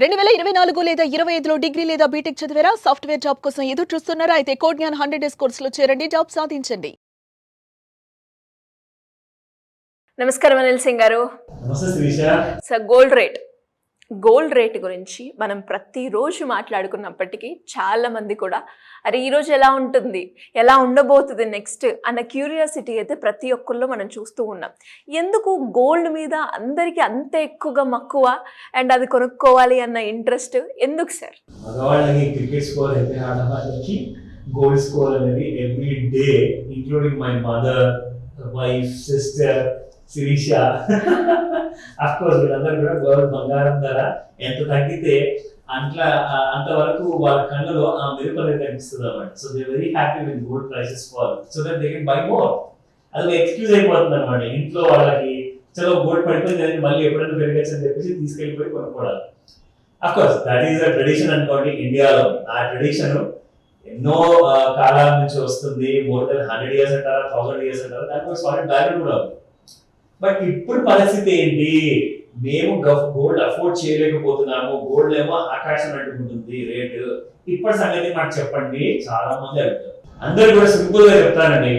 2024 లేదా 25లో డిగ్రీ లేదా బీటెక్ చదివారా? సాఫ్ట్‌వేర్ జాబ్ కోసం ఎదురు చూస్తున్నారా? అయితే కోడ్ జ్ఞాన్ 100 డేస్ కోర్సులో చేరండి, జాబ్ సాధించండి. నమస్కారం అనిల్ సింగ్ గారు. నమస్తే శిరీష. సార్, గోల్డ్ రేట్ గురించి మనం ప్రతిరోజు మాట్లాడుకున్నప్పటికీ చాలా మంది కూడా అరే ఈరోజు ఎలా ఉంటుంది, ఎలా ఉండబోతుంది నెక్స్ట్ అన్న క్యూరియాసిటీ అయితే ప్రతి ఒక్కరిలో మనం చూస్తూ ఉన్నాం. ఎందుకు గోల్డ్ మీద అందరికీ అంత ఎక్కువగా మక్కువ అండ్ అది కొనుక్కోవాలి అన్న ఇంట్రెస్ట్ ఎందుకు సార్? మగవాళ్ళకి క్రికెట్ స్కోర్ అయితే ఆడవాళ్ళకి గోల్డ్ స్కోర్ అనేది every day, including my mother, wife, sister Sirisha, of course వీళ్ళందరూ కూడా గోల్డ్ బంగారం ధర ఎంత తగ్గితే అంతవరకు వాళ్ళ కళ్ళలో ఆ మెరుపు అనేది కనిపిస్తుంది అన్నమాట. So they very happy with gold prices fall, so that they can buy more. అది ఎక్స్క్యూజ్ అయిపోతుంది అనమాట. ఇంట్లో వాళ్ళకి చలో గోల్డ్ పడిపోయింది, మళ్ళీ ఎప్పుడైనా పెరగచ్చు అని చెప్పేసి తీసుకెళ్ళిపోయి కొనుక్కోవాలి. Of course that is a tradition అనుకోండి ఇండియాలో. ఆ ట్రెడిషన్ ఎన్నో కాలాల నుంచి వస్తుంది. మోర్ దెన్ 100 years అంటారా, 1000 years అంటారా, దానికి సాలిడ్ వాల్యూ కూడా ఉంది. బట్ ఇప్పుడు పరిస్థితి ఏంటి? మేము గోల్డ్ అఫోర్డ్ చేయలేకపోతున్నాము, గోల్డ్ ఏమో ఆకాశం అంటుకుంటుంది రేటు. ఇప్పటి సంగతి మాకు చెప్పండి, చాలా మంది అడుగుతారు. అందరు కూడా సింపుల్ గా చెప్తానండి,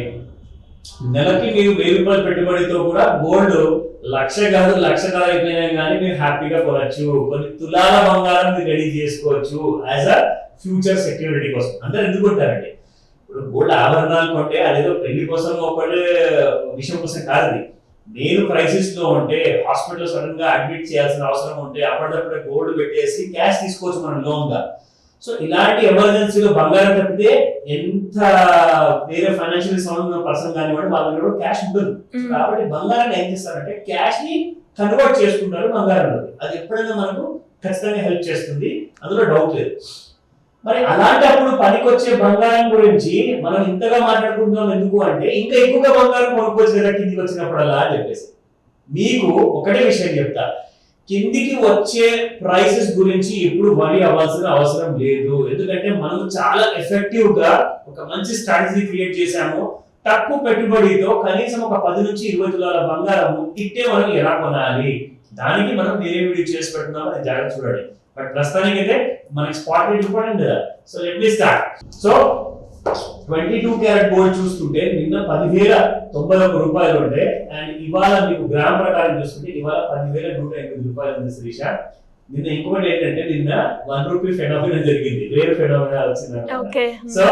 నెలకి మీరు 1000 రూపాయల పెట్టుబడితో కూడా గోల్డ్ 1,00,000 కాదు 1,00,000 అయిపోయినా కానీ మీరు హ్యాపీగా కొనచ్చు. కొన్ని తులాల బంగారం మీరు రెడీ చేసుకోవచ్చు యాజ్ అ ఫ్యూచర్ సెక్యూరిటీ కోసం. అందరు ఎందుకు ఉంటారండి? ఇప్పుడు గోల్డ్ ఆభరణాలు కొంటే అదేదో పెళ్లి కోసం ఒకటే విషయం కోసం కాదు. నేను క్రైసిస్ లో ఉంటే, హాస్పిటల్ సడన్ గా అడ్మిట్ చేయాల్సిన అవసరం ఉంటే అప్పటికప్పుడే గోల్డ్ పెట్టేసి క్యాష్ తీసుకోవచ్చు మనం లోన్ గా. సో ఇలాంటి ఎమర్జెన్సీలో బంగారం తప్పితే ఎంత వేరే ఫైనాన్షియల్ సౌండ్ ఉన్న పర్సన్ కానివ్వండి వాళ్ళ దగ్గర క్యాష్ ఉంటుంది. కాబట్టి బంగారాన్ని ఏం చేస్తారంటే క్యాష్ ని కన్వర్ట్ చేసుకుంటారు బంగారంలో. అది ఎప్పుడైనా మనకు ఖచ్చితంగా హెల్ప్ చేస్తుంది, అందులో డౌట్ లేదు. మరి అలాంటప్పుడు పనికొచ్చే బంగారం గురించి మనం ఇంతగా మాట్లాడుకుంటున్నాం ఎందుకు అంటే, ఇంకా ఎక్కువగా బంగారం కొనుక్కోవచ్చు కదా కిందికి వచ్చినప్పుడల్లా అని చెప్పేసి. మీకు ఒకటే విషయం చెప్తా, కిందికి వచ్చే ప్రైసెస్ గురించి ఎప్పుడు వరి అవ్వాల్సిన అవసరం లేదు. ఎందుకంటే మనం చాలా ఎఫెక్టివ్ గా ఒక మంచి స్ట్రాటజీ క్రియేట్ చేశాము. తక్కువ పెట్టుబడితో కనీసం ఒక 10 నుంచి 20 తులాల బంగారం ఇట్టే మనం ఎలా కొనాలి, దానికి మనం వేరే వీడియో చేసి పెట్టున్నాం, అది జాగ్రత్త చూడండి. బట్ ప్రస్తుతానికి అయితే మనకి స్పాట్ రేట్ ఇంపార్టెంట్ కదా. So let me start. So 22 carat gold చూసుకుంటే నిన్న 10,091 రూపాయలు ఉంటే, అండ్ ఇవాళ మీకు గ్రామ్ ప్రకారం చూసుకుంటే ఇవాళ 10,108 రూపాయలు ఉంది శిరీష. నిన్న ఇంకొకటి ఏంటంటే, నిన్న 1 రూపీ ఫెనామినా జరిగింది, వేరే ఫెనామినా వచ్చింది. సో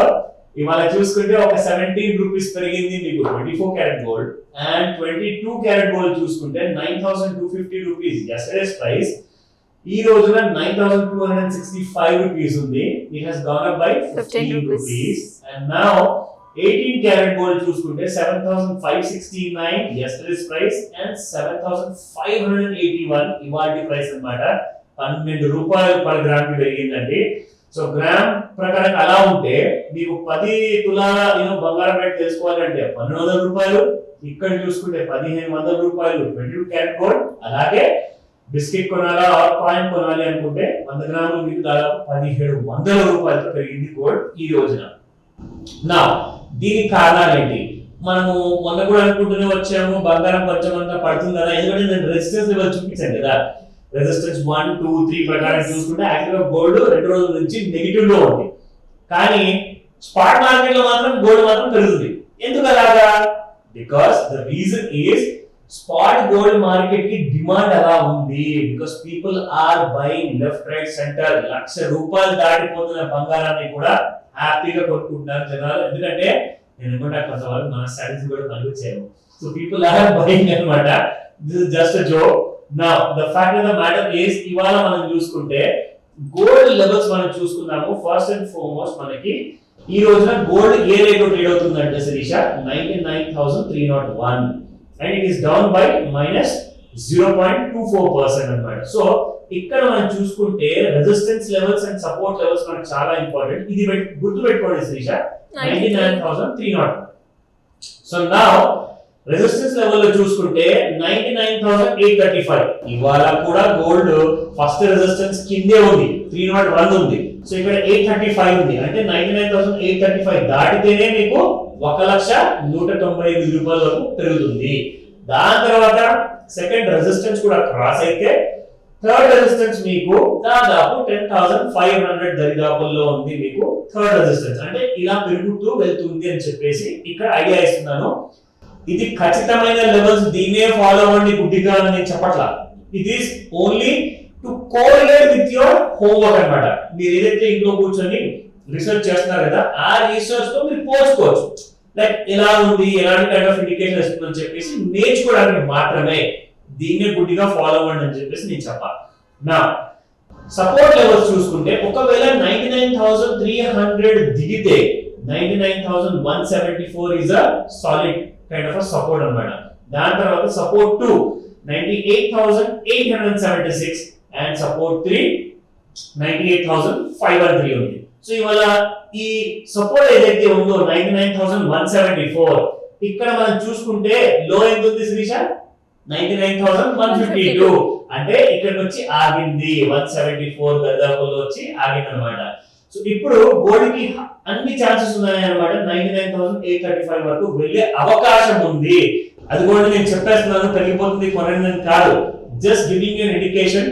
ఇవాళ చూసుకుంటే ఒక 17 రూపీస్ పెరిగింది మీకు 24 carat gold. And 22 carat gold చూసుకుంటే 9,250 రూపీస్ యస్టర్డేస్ ప్రైస్. ఈ రోజున 9,265 రూపీస్ ఉంది. It has gone up by 15 rupees. And now 18 carat gold చూసుకుంటే 7,569 yesterday's price and 7,581 ఇవాల్టి ప్రైస్ అన్నమాట. 12 రూపాయలు పర్ గ్రామ్ కి పెరిగిందండి. సో గ్రామ్ ప్రకారం అలా ఉంటే మీకు 10 తులాల బంగారం రేట్ తెలుసుకోవాలంటే 1,200 రూపాయలు. ఇక్కడ చూసుకుంటే 1,500 రూపాయలు 22 క్యారెట్ గోల్డ్. అలాగే బిస్కెట్ కొనాలా ఆర్ కాయిన్ కొనాలి అనుకుంటే 100 గ్రాములు మీకు దాదాపు 1,700 రూపాయలతో పెరిగింది గోల్డ్ ఈ రోజున. నా దీనికి కారణాలు ఏంటి? మనము మొన్న కూడా అనుకుంటూనే వచ్చాము బంగారం కొంచెం అంతా పడుతుంది కదా, ఎందుకంటే నేను రెసిస్టెన్స్ లెవెల్ చూపించాను కదా. రెసిస్టెన్స్ 1, 2, 3 ప్రకారం చూసుకుంటే యాక్చువల్గా గోల్డ్ 2 రోజుల నుంచి నెగిటివ్ లో ఉంది. కానీ స్పాట్ మార్కెట్ లో మాత్రం గోల్డ్ మాత్రం పెరుగుతుంది. ఎందుకు అలాగా? Because the reason is spot gold market కి డిమాండ్ అలా ఉంది. Because people are buying left right centre. 1,00,000 రూపాయలు దాటిపోతున్న బంగారాన్ని కూడా హ్యాపీగా కొనుక్కుంటున్నారు జనాలు. ఎందుకంటే నేను అనుకుంటా కొంతవరకు మన స్ట్రాటజీ కూడా పనిచేయము. సో పీపుల్ ఆర్ బయింగ్ అన్నమాట. This is just a joke. Now the fact of the matter is, ఇవాళ మనం చూసుకుంటే గోల్డ్ లెవెల్స్ మనం చూసుకున్నాము. ఫస్ట్ అండ్ ఫార్మోస్ట్ మనకి ఈ రోజున గోల్డ్ ఏ రేట్ ట్రేడ్ అవుతుందంటే Sirisha 99,301. and it is down by minus 0.24% అన్నమాట. సో ఇక్కడ మనం చూసుకుంటే resistance levels and support levels మనకు చాలా ఇంపార్టెంట్. ఇది గుర్తు పెట్టుకోండి Srisha, 99,301. So now resistance level లో చూసుకుంటే 99,835. ఇవాళ కూడా గోల్డ్ ఫస్ట్ రెసిస్టెన్స్ కిందే ఉంది, 301 ఉంది. సో ఇక్కడ 835 ఉంది. అంటే 99,835 దాటితేనే మీకు 1,195 రూపాయల వరకు పెరుగుతుంది. దాని తర్వాత సెకండ్ రెసిస్టెన్స్ కూడా క్రాస్ అయితే థర్డ్ రెసిస్టెన్స్ మీకు దాదాపు 10,500 దరిదాపుల్లో ఉంది మీకు థర్డ్ రెసిస్టెన్స్. అంటే ఇలా పెరుగుతూ వెళ్తుంది అని చెప్పేసి ఇక్కడ ఐడియా ఇస్తున్నాను. ఇది ఖచ్చితమైన లెవెల్స్, దీన్నే ఫాలో అవ్వండి గుడ్డిగా అని నేను చెప్పట్లా. It is only to correlate with your homework అన్నమాట. మీరు ఏదైతే ఇంట్లో కూర్చొని రీసెర్చ్ చేస్తున్నారు కదా, ఆ రీసెర్చ్ తో మీరు పోల్చుకోవచ్చు. లైక్ ఎలా ఉంది, ఎలాంటి కైండ్ ఆఫ్ ఇండికేషన్ ఇస్తుందని చెప్పేసి నేర్చుకోవడానికి మాత్రమే. దీన్నే గుడ్డిగా ఫాలో అవ్వండి అని చెప్పేసి నేను చెప్పాలి. నా సపోర్ట్ లెవెల్స్ చూసుకుంటే ఒకవేళ 99,300 దిగితే 99,174 is a solid kind of a support అన్నమాట. దాని తర్వాత సపోర్ట్ 2 98,876 అండ్ సపోర్ట్ 3 98,503 ఉంది. సో ఇవాళ ఈ సపోర్ట్ ఏదైతే ఉందో 99,174 ఇక్కడ మనం చూసుకుంటే లో ఎంత ఉంది శిరీష? 99,152. అంటే ఇక్కడికి వచ్చి ఆగింది 174 దాదాపులో వచ్చి ఆగింది అనమాట. సో ఇప్పుడు గోల్డ్ కి అన్ని ఛాన్సెస్ ఉన్నాయి అనమాట. 99,835 వరకు వెళ్ళే అవకాశం ఉంది. అది కూడా నేను చెప్పేస్తున్నాను, తగ్గిపోతుంది కొనండి కాదు. Just giving you indication.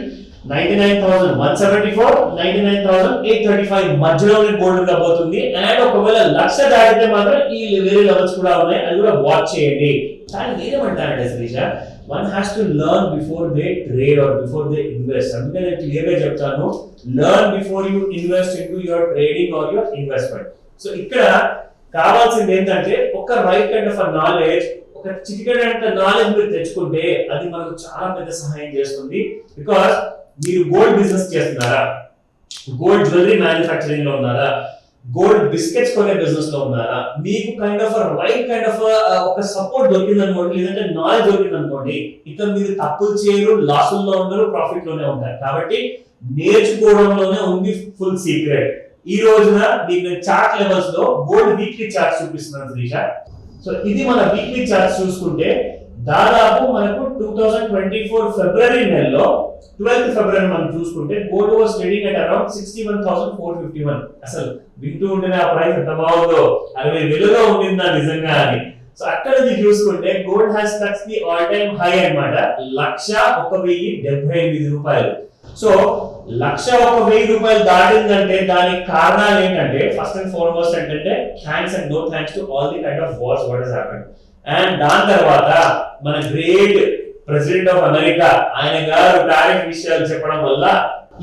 99,174 99,835 మధ్యలోనే గోల్డ్ ఉండబోతుంది. అండ్ ఒకవేళ 1,00,000 దాటితే మాత్రం ఈ వేరే లెవెల్స్ కూడా ఉన్నాయి, అది కూడా వాచ్ చేయండి. కానీ నేనేమంటానంటే Srisha, one has to learn before they trade or before they invest. అందుకే నేను క్లియర్ గా చెప్తాను, learn before you invest into your trading or your investment. So ఇక్కడ కావాల్సింది ఏంటంటే ఒక రైట్ కైండ్ ఆఫ్ నాలెడ్జ్, ఒక చిటికెడంత నాలెడ్జ్ మీరు తెచ్చుకుంటే అది మనకు చాలా పెద్ద సహాయం చేస్తుంది. బికాస్ మీరు గోల్డ్ బిజినెస్ చేస్తున్నారా, గోల్డ్ జ్యువెలరీ మ్యానుఫ్యాక్చరింగ్ లో ఉన్నారా, గోల్డ్ బిస్కెట్స్ కొనే బిజినెస్ లో ఉన్నారా, మీకు kind of right kind of ఒక సపోర్ట్ దొరికింది అనుకోండి, లేదంటే నాలెడ్జ్ దొరికింది అనుకోండి, ఇక మీరు తప్పులు చేయరు, లాసుల్లో ఉండరు, ప్రాఫిట్ లోనే ఉంటారు. కాబట్టి నేర్చుకోవడంలోనే ఉంది ఫుల్ సీక్రెట్. ఈ రోజున మీకు నేను చార్ట్ లెవెల్స్ లో గోల్డ్ వీక్లీ చార్ట్ చూపిస్తున్నాను శ్రీష. సో ఇది మన వీక్లీ చార్ట్ చూసుకుంటే దాదాపు మనకు 2024 ఫిబ్రవరి నెలలో 12th ఫిబ్రవరి మనం చూసుకుంటే gold was trading at around 61,451. అసలు వింటూ ఉంటేనే ఆ ప్రైస్ ఎంత బాగుందో, 60,000లో ఉండిందా నిజంగా అని. సో అక్కడ నుంచి చూసుకుంటే gold has touch the all time high అన్నమాట, 1,01,078 రూపాయలు. సో 1,01,000 రూపాయలు దాటిందంటే దానికి కారణాలు ఏంటంటే ఫస్ట్ అండ్ ఫార్మోస్ట్ ఏంటంటే thanks and no thanks to all the kind of wars what has happened. And దాని తర్వాత మన గ్రేట్ ప్రెసిడెంట్ ఆఫ్ అమెరికా ఆయన గారు టారిఫ్ విషయాలు చెప్పడం వల్ల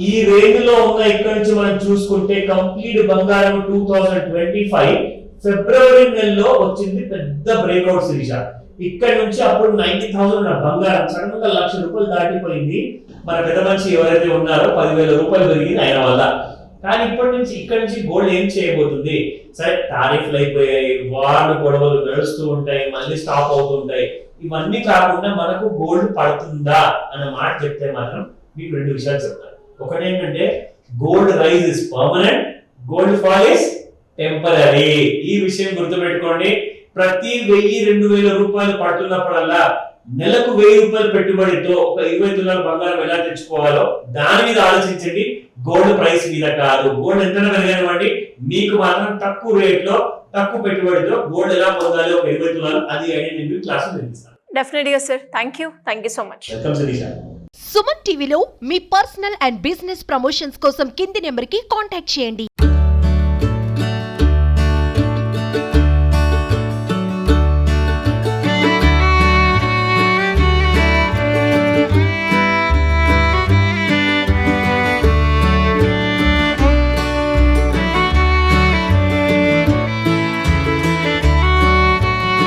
ఈ రేంజ్ లో ఉన్న ఇక్కడ నుంచి మనం చూసుకుంటే కంప్లీట్ బంగారం 2025 ఫిబ్రవరి నెలలో వచ్చింది పెద్ద బ్రేక్అవుట్ సిరీస్. ఇక్కడ నుంచి అప్పుడు 90,000 ఉన్న బంగారం సడన్ గా 1,00,000 రూపాయలు దాటిపోయింది. మన పెద్ద మనిషి ఎవరైతే ఉన్నారో 10,000 రూపాయలు పెరిగింది ఆయన వల్ల. కానీ ఇప్పటి నుంచి ఇక్కడ నుంచి గోల్డ్ ఏం చేయబోతుంది? సరే టారిఫ్లు అయిపోయాయి, వార్లు గొడవలు నడుస్తూ ఉంటాయి, మళ్ళీ స్టాప్ అవుతుంటాయి. ఇవన్నీ కాకుండా మనకు గోల్డ్ పడుతుందా అన్న మాట చెప్తే మాత్రం మీకు 2 విషయాలు చెప్తాను. ఒకటి ఏంటంటే gold rise is permanent, gold fall is temporary. ఈ విషయం గుర్తుపెట్టుకోండి. ప్రతి 1,000-2,000 రూపాయలు పడుతున్నప్పుడల్లా నెలకు 1,000 రూపాయలు పెట్టుబడితో ఒక 20 తులాల బంగారం ఎలా తెచ్చుకోవాలో దాని మీద ఆలోచించండి, గోల్డ్ ప్రైస్ మీద కాదు. గోల్డ్ ఎంత పెరిగినవ్వండి, మీకు మాత్రం తక్కువ రేట్ లో తక్కువ పెట్టుబడితో గోల్డ్ ఎలా పొందాలి ఒక 20 తులాలు, అది ఐడెంటిటీ క్లాస్ నిర్మిస్తాను. డెఫినెట్గా sir, thank you so much. Welcome Shirisha. Suman టీవీలో మీ పర్సనల్ అండ్ బిజినెస్ ప్రమోషన్స్ కోసం కింది నెంబర్కి కాంటాక్ట్ చేయండి.